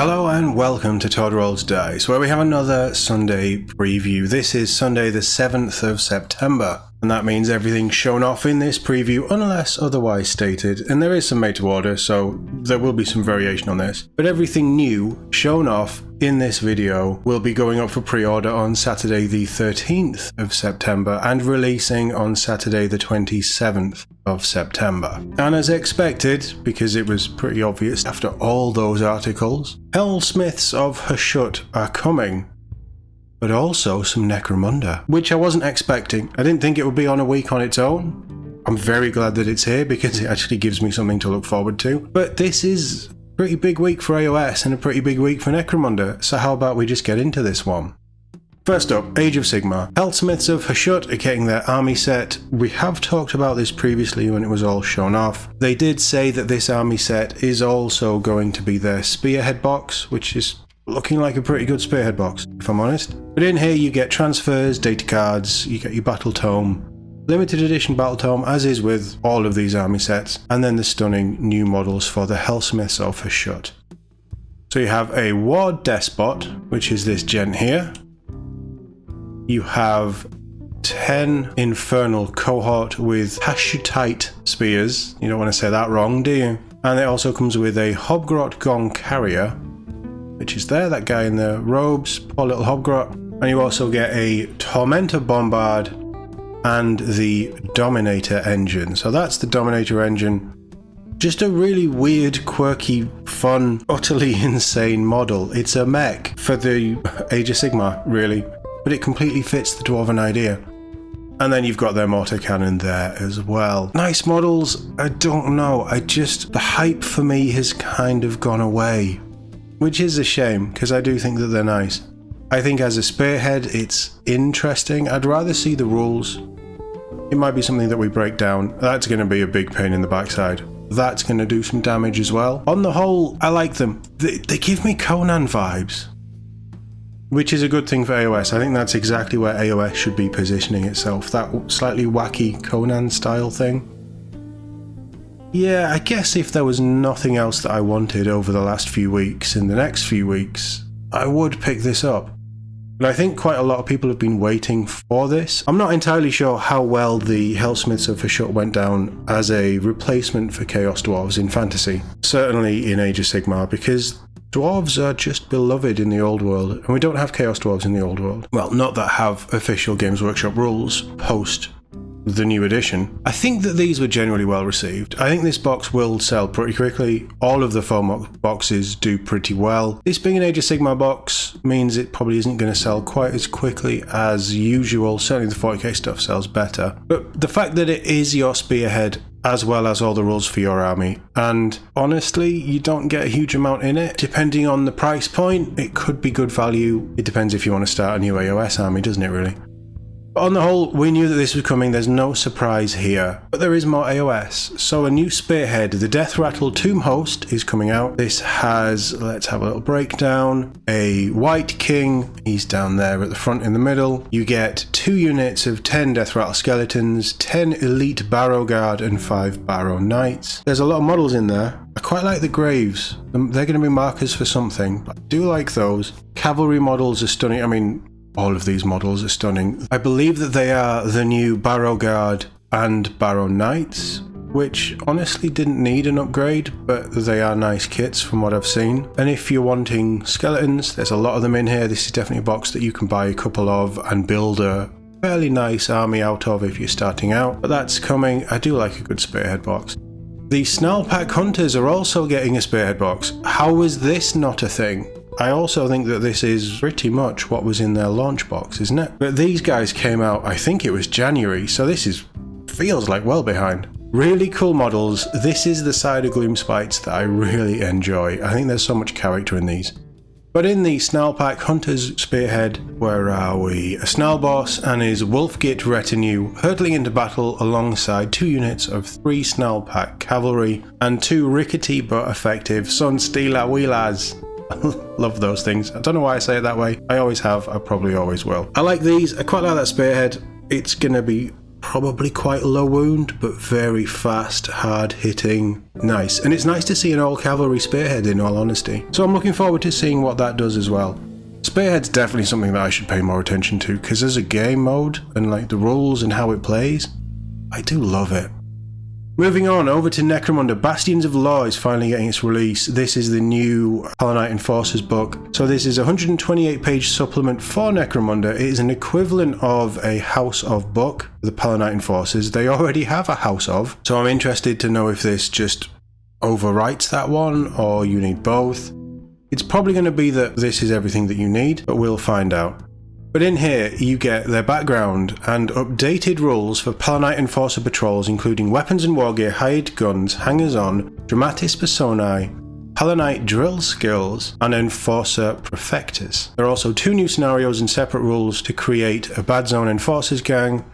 Hello and welcome to Todd Rolls Dice, where we have another Sunday preview. This is Sunday the 7th of September, and that means everything's shown off in this preview unless otherwise stated, and there is some made to order, so there will be some variation on this. But everything new shown off in this video will be going up for pre-order on Saturday the 13th of September and releasing on Saturday the 27th of September. And as expected, because it was pretty obvious after all those articles, Helsmiths of Hashut are coming, but also some Necromunda, which I wasn't expecting. I didn't think it would be on a week on its own. I'm very glad that it's here because it actually gives me something to look forward to. But this is a pretty big week for AOS and a pretty big week for Necromunda, so how about we just get into this one? First up, Age of Sigmar. Helsmiths of Hashut are getting their army set. We have talked about this previously when it was all shown off. They did say that this army set is also going to be their Spearhead box, which is looking like a pretty good Spearhead box, if I'm honest. But in here you get transfers, data cards, you get your Battle Tome, limited edition Battle Tome, as is with all of these army sets, and then the stunning new models for the Helsmiths of Hashut. So you have a Ward Despot, which is this gent here. You have 10 Infernal Cohort with Hashutite spears. You don't want to say that wrong, do you? And it also comes with a Hobgrot Gong Carrier, which is there, that guy in the robes, poor little Hobgrot. And you also get a Tormentor Bombard and the Dominator engine. So that's the Dominator engine. Just a really weird, quirky, fun, utterly insane model. It's a mech for the Age of Sigmar, really. But it completely fits the Dwarven idea. And then you've got their mortar cannon there as well. Nice models, I don't know, the hype for me has kind of gone away. Which is a shame, because I do think that they're nice. I think as a Spearhead, it's interesting. I'd rather see the rules. It might be something that we break down. That's going to be a big pain in the backside. That's going to do some damage as well. On the whole, I like them. They give me Conan vibes. Which is a good thing for AOS. I think that's exactly where AOS should be positioning itself. That slightly wacky Conan style thing. Yeah, I guess if there was nothing else that I wanted over the last few weeks, in the next few weeks, I would pick this up. But I think quite a lot of people have been waiting for this. I'm not entirely sure how well the Helsmiths of Hashut went down as a replacement for Chaos Dwarves in Fantasy. Certainly in Age of Sigmar, because Dwarves are just beloved in the old world, and we don't have Chaos Dwarves in the old world. Well, not that have official Games Workshop rules post the new edition. I think that these were generally well received. I think this box will sell pretty quickly. All of the foam boxes do pretty well. This being an Age of Sigmar box means it probably isn't going to sell quite as quickly as usual. Certainly the 40k stuff sells better. But the fact that it is your Spearhead as well as all the rules for your army, and honestly you don't get a huge amount in it. Depending on the price point, it could be good value. It depends if you want to start a new AOS army, doesn't it really? On the whole, we knew that this was coming, there's no surprise here. But there is more AOS. So a new Spearhead, the Death Rattle Tomb Host, is coming out. This has, let's have a little breakdown, a White King, he's down there at the front in the middle. You get 2 units of 10 Death Rattle Skeletons, 10 Elite Barrow Guard and 5 Barrow Knights. There's a lot of models in there. I quite like the Graves. They're going to be markers for something. I do like those. Cavalry models are stunning. I mean, all of these models are stunning. I believe that they are the new Barrow Guard and Barrow Knights, which honestly didn't need an upgrade, but they are nice kits from what I've seen. And if you're wanting skeletons, there's a lot of them in here. This is definitely a box that you can buy a couple of and build a fairly nice army out of if you're starting out. But that's coming. I do like a good Spearhead box. The Snarlpack Hunters are also getting a Spearhead box. How is this not a thing? I also think that this is pretty much what was in their launch box, isn't it? But these guys came out, I think it was January, so this feels like well behind. Really cool models. This is the side of Gloomspites that I really enjoy. I think there's so much character in these. But in the Snarlpack Hunter's Spearhead, where are we? A Snarlboss and his Wolfgit retinue hurtling into battle alongside 2 units of 3 Snarlpack Cavalry and 2 rickety but effective Sunstealer Wheelers. Love those things. I don't know why I say it that way. I always have. I probably always will. I like these. I quite like that Spearhead. It's going to be Probably quite low wound, but very fast, hard hitting, nice. And it's nice to see an all cavalry Spearhead, in all honesty. So I'm looking forward to seeing what that does as well. Spearhead's definitely something that I should pay more attention to, because as a game mode and like the rules and how it plays, I do love it. Moving on over to Necromunda, Bastions of Law is finally getting its release. This is the new Palanite Enforcers book. So this is a 128-page supplement for Necromunda. It is an equivalent of a House of book, the Palanite Enforcers. They already have a House of, so I'm interested to know if this just overwrites that one or you need both. It's probably going to be that this is everything that you need, but we'll find out. But in here, you get their background and updated rules for Palanite Enforcer patrols, including weapons and wargear, hired guns, hangers-on, dramatis personae, Palanite drill skills, and Enforcer Perfectors. There are also 2 new scenarios and separate rules to create a Bad Zone Enforcers gang.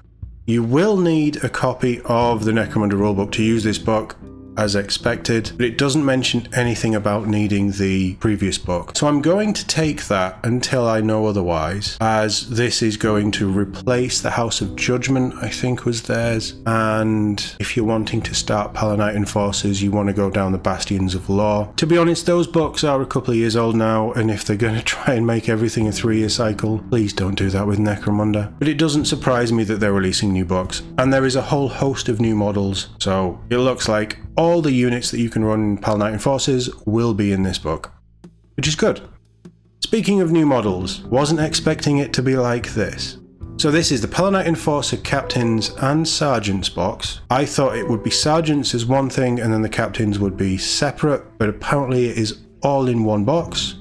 You will need a copy of the Necromunda rulebook to use this book, as expected, but it doesn't mention anything about needing the previous book. So I'm going to take that until I know otherwise, as this is going to replace the House of Judgment, I think was theirs. And if you're wanting to start Palanite Enforcers, you want to go down the Bastions of Law. To be honest, those books are a couple of years old now, and if they're going to try and make everything a 3-year cycle, please don't do that with Necromunda. But it doesn't surprise me that they're releasing new books. And there is a whole host of new models, so it looks like all the units that you can run in Palanite Enforcers will be in this book, which is good. Speaking of new models, wasn't expecting it to be like this. So this is the Palanite Enforcer Captains and Sergeants box. I thought it would be Sergeants as one thing and then the Captains would be separate, but apparently it is all in one box.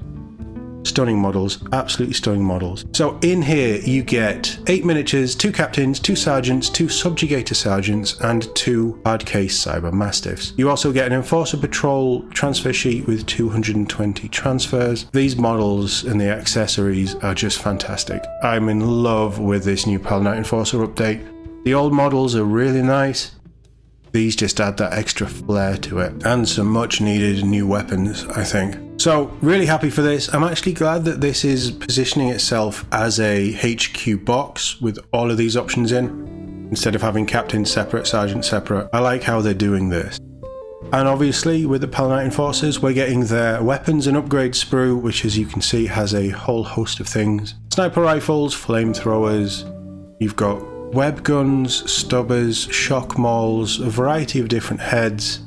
Stunning models, absolutely stunning models. So in here you get 8 miniatures, 2 captains, 2 sergeants, 2 subjugator sergeants, and 2 hardcase cyber mastiffs. You also get an Enforcer Patrol transfer sheet with 220 transfers. These models and the accessories are just fantastic. I'm in love with this new Palanite Enforcer update. The old models are really nice. These just add that extra flair to it, and some much needed new weapons, I think. So, really happy for this. I'm actually glad that this is positioning itself as a HQ box with all of these options in, instead of having captain separate, sergeant separate. I like how they're doing this. And obviously, with the Palanite Enforcers, we're getting their weapons and upgrade sprue, which as you can see has a whole host of things. Sniper rifles, flamethrowers, you've got web guns, stubbers, shock mauls, a variety of different heads.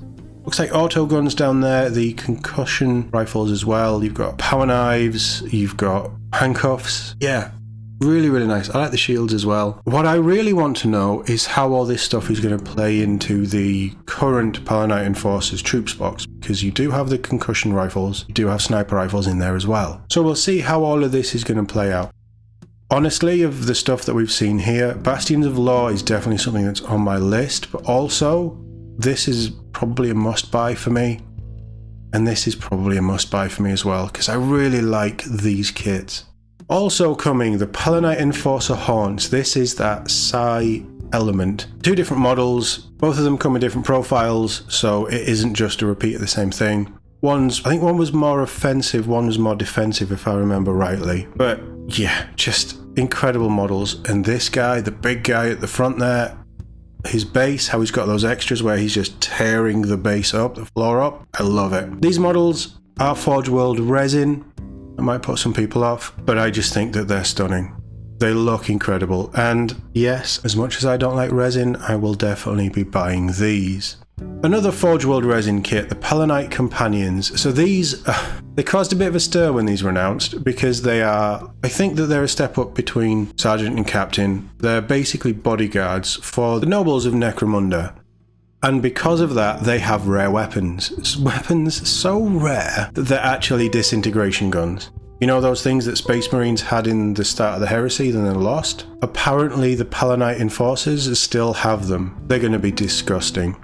Looks like auto guns down there, the concussion rifles as well. You've got power knives, you've got handcuffs. Yeah, really, really nice. I like the shields as well. What I really want to know is how all this stuff is going to play into the current Palanite Enforcers troops box, because you do have the concussion rifles, you do have sniper rifles in there as well. So we'll see how all of this is going to play out. Honestly, of the stuff that we've seen here, Bastions of Law is definitely something that's on my list, but also this is probably a must-buy for me, and this is probably a must-buy for me as well, because I really like these kits. Also coming, the Palanite Enforcer Haunts. This is that Psi element. 2 different models, both of them come with different profiles, so it isn't just a repeat of the same thing. I think one was more offensive, one was more defensive if I remember rightly. But yeah, just incredible models. And this guy, the big guy at the front there, his base, how he's got those extras where he's just tearing the base up, the floor up. I love it. These models are Forge World resin. It might put some people off, but I just think that they're stunning. They look incredible. And yes, as much as I don't like resin, I will definitely be buying these. Another Forge World resin kit, the Palanite Companions. So these, they caused a bit of a stir when these were announced, because they are, I think that they're a step up between Sergeant and Captain. They're basically bodyguards for the nobles of Necromunda. And because of that, they have rare weapons. Weapons so rare that they're actually disintegration guns. You know those things that Space Marines had in the start of the Heresy, then they're lost? Apparently the Palanite Enforcers still have them. They're going to be disgusting.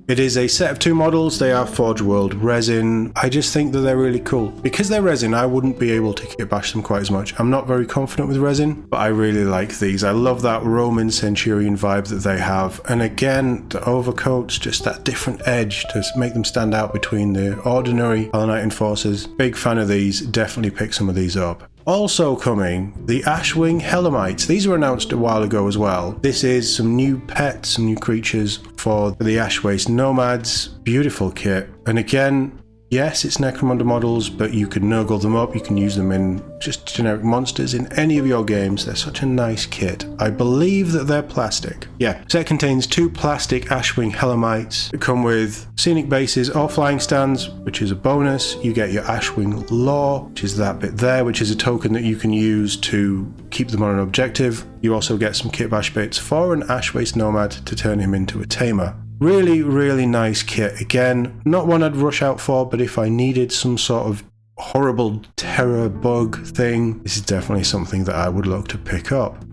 It is a set of 2 models. They are Forge World resin. I just think that they're really cool. Because they're resin, I wouldn't be able to kit bash them quite as much. I'm not very confident with resin, but I really like these. I love that Roman Centurion vibe that they have. And again, the overcoats, just that different edge to make them stand out between the ordinary Palanite Enforcers. Big fan of these. Definitely pick some of these up. Also coming, the Ashwing Hellamites. These were announced a while ago as well. This is some new pets, some new creatures for the Ashwaste Nomads. Beautiful kit. And again, yes, it's Necromunda models, but you can nurgle them up. You can use them in just generic monsters in any of your games. They're such a nice kit. I believe that they're plastic. Yeah, set contains 2 plastic Ashwing Hellamites that come with scenic bases or flying stands, which is a bonus. You get your Ashwing Law, which is that bit there, which is a token that you can use to keep them on an objective. You also get some kit bash bits for an Ashwaste Nomad to turn him into a tamer. Really, really nice kit. Again, not one I'd rush out for, but if I needed some sort of horrible terror bug thing, this is definitely something that I would look to pick up.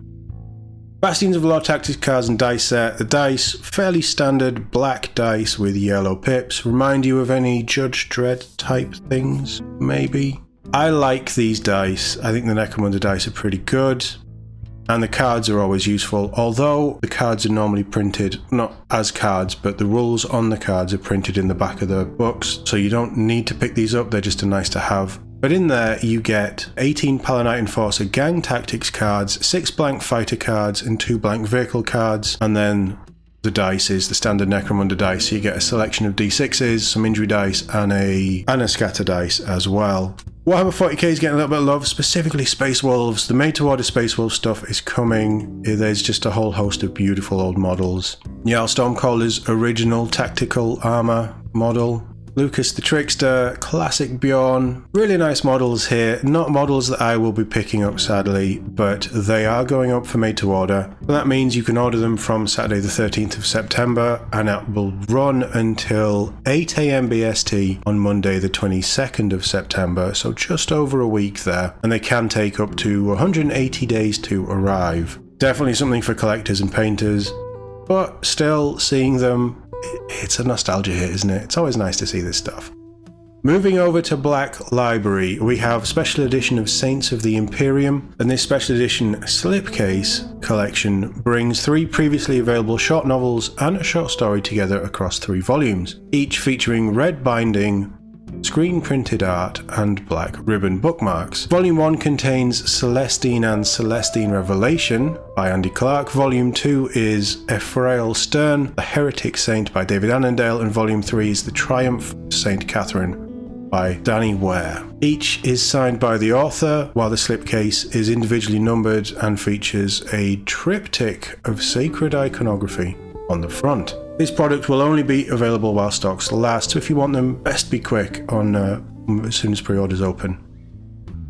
Bastions of Law Tactics cards and dice set. The dice, fairly standard black dice with yellow pips. Remind you of any Judge Dredd type things, maybe? I like these dice. I think the Necromunda dice are pretty good. And the cards are always useful, although the cards are normally printed, not as cards, but the rules on the cards are printed in the back of the books, so you don't need to pick these up, they're just a nice to have. But in there you get 18 Palanite Enforcer Gang Tactics cards, 6 blank fighter cards and 2 blank vehicle cards, and then the dice is the standard Necromunda dice, so you get a selection of D6s, some injury dice, and a scatter dice as well. Warhammer 40k is getting a little bit of love, specifically Space Wolves. The made-to-order Space Wolf stuff is coming. There's just a whole host of beautiful old models. Jarl Stormcaller's original tactical armor model. Lucas the Trickster, classic Bjorn. Really nice models here. Not models that I will be picking up, sadly, but they are going up for made to order. That means you can order them from Saturday the 13th of September, and it will run until 8 AM BST on Monday the 22nd of September, so just over a week there, and they can take up to 180 days to arrive. Definitely something for collectors and painters, but still seeing them, it's a nostalgia hit, isn't it? It's always nice to see this stuff. Moving over to Black Library, we have special edition of Saints of the Imperium, and this special edition slipcase collection brings 3 previously available short novels and a short story together across 3 volumes, each featuring red binding, screen printed art, and black ribbon bookmarks. Volume 1 contains Celestine and Celestine Revelation by Andy Clark. Volume 2 is Ephrael Stern, The Heretic Saint by David Annandale, and Volume 3 is The Triumph of Saint Catherine by Danny Ware. Each is signed by the author, while the slipcase is individually numbered and features a triptych of sacred iconography on the front. This product will only be available while stocks last, so if you want them, best be quick on as soon as pre-orders open.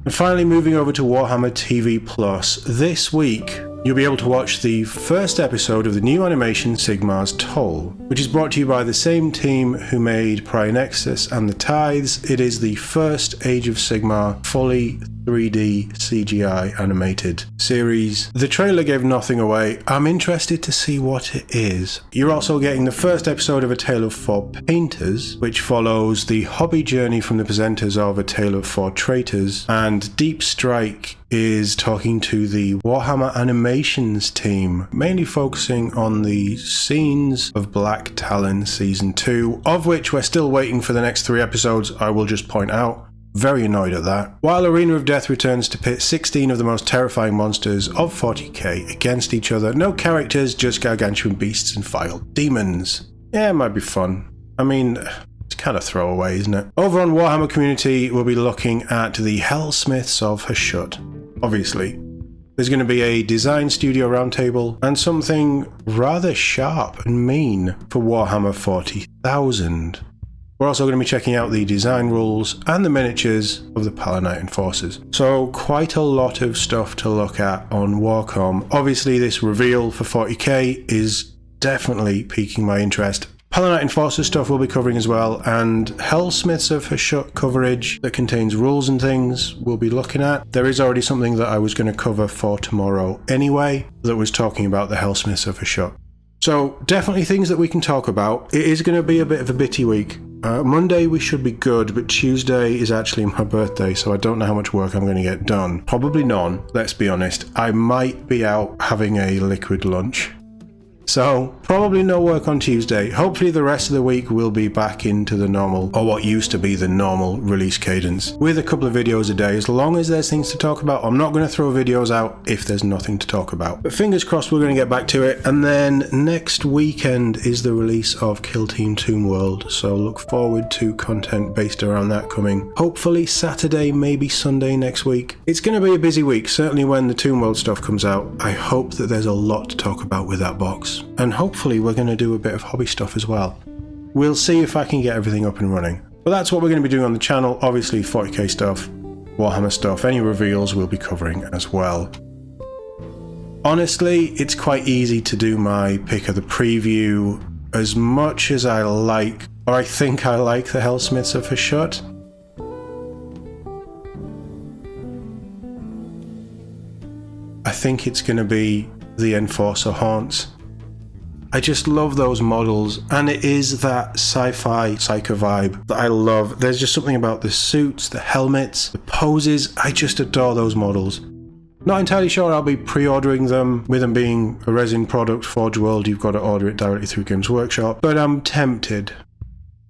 And finally, moving over to Warhammer TV Plus. This week, you'll be able to watch the first episode of the new animation Sigmar's Toll, which is brought to you by the same team who made Prior Nexus and The Tithes. It is the first Age of Sigmar fully 3D CGI animated series. The trailer gave nothing away. I'm interested to see what it is. You're also getting the first episode of A Tale of Four Painters, which follows the hobby journey from the presenters of A Tale of Four Traitors, and Deep Strike is talking to the Warhammer Animations team, mainly focusing on the scenes of Black Talon Season 2, of which we're still waiting for the next 3 episodes, I will just point out. Very annoyed at that. While Arena of Death returns to pit 16 of the most terrifying monsters of 40k against each other. No characters, just gargantuan beasts and vile demons. Yeah, it might be fun. I mean, it's kind of throwaway, isn't it? Over on Warhammer Community, we'll be looking at the Helsmiths of Hashut. Obviously. There's going to be a design studio roundtable and something rather sharp and mean for Warhammer 40,000. We're also going to be checking out the design rules and the miniatures of the Palanite Enforcers. So quite a lot of stuff to look at on WarCom. Obviously this reveal for 40k is definitely piquing my interest. Palanite Enforcer stuff we'll be covering as well, and Helsmiths of Hashut coverage that contains rules and things we'll be looking at. There is already something that I was going to cover for tomorrow anyway that was talking about the Helsmiths of Hashut. So definitely things that we can talk about. It is going to be a bit of a bitty week. Monday we should be good, but Tuesday is actually my birthday, so I don't know how much work I'm going to get done. Probably none, let's be honest. I might be out having a liquid lunch. So probably no work on Tuesday. Hopefully the rest of the week will be back into the normal, or what used to be the normal release cadence, with a couple of videos a day. As long as there's things to talk about, I'm not going to throw videos out if there's nothing to talk about. But fingers crossed we're going to get back to it. And then next weekend is the release of Kill Team Tomb World, so look forward to content based around that coming. Hopefully Saturday, maybe Sunday next week. It's going to be a busy week, certainly when the Tomb World stuff comes out. I hope that there's a lot to talk about with that box. And hopefully we're going to do a bit of hobby stuff as well. We'll see if I can get everything up and running. But that's what we're going to be doing on the channel. Obviously 40k stuff, Warhammer stuff, any reveals we'll be covering as well. Honestly, it's quite easy to do my pick of the preview. As much as I like, or I think I like, the Helsmiths of Hashut, I think it's going to be the Enforcer Haunts. I just love those models, and it is that sci-fi psycho vibe that I love. There's just something about the suits, the helmets, the poses. I just adore those models. Not entirely sure I'll be pre-ordering them. With them being a resin product, Forge World, you've got to order it directly through Games Workshop, but I'm tempted.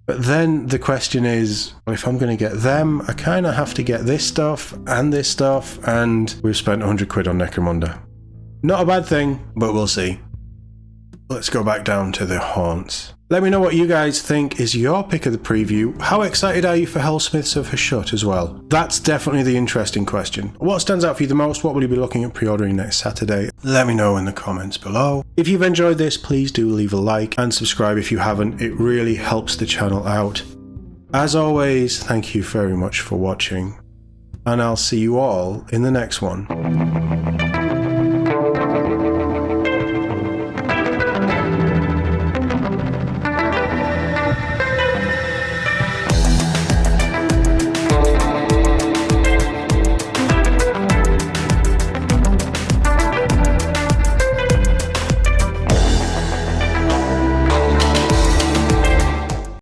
But then the question is, well, if I'm going to get them, I kind of have to get this stuff, and we've spent 100 quid on Necromunda. Not a bad thing, but we'll see. Let's go back down to the Haunts. Let me know what you guys think is your pick of the preview. How excited are you for Helsmiths of Hashut as well? That's definitely the interesting question. What stands out for you the most? What will you be looking at pre-ordering next Saturday? Let me know in the comments below. If you've enjoyed this, please do leave a like and subscribe if you haven't. It really helps the channel out. As always, thank you very much for watching, and I'll see you all in the next one.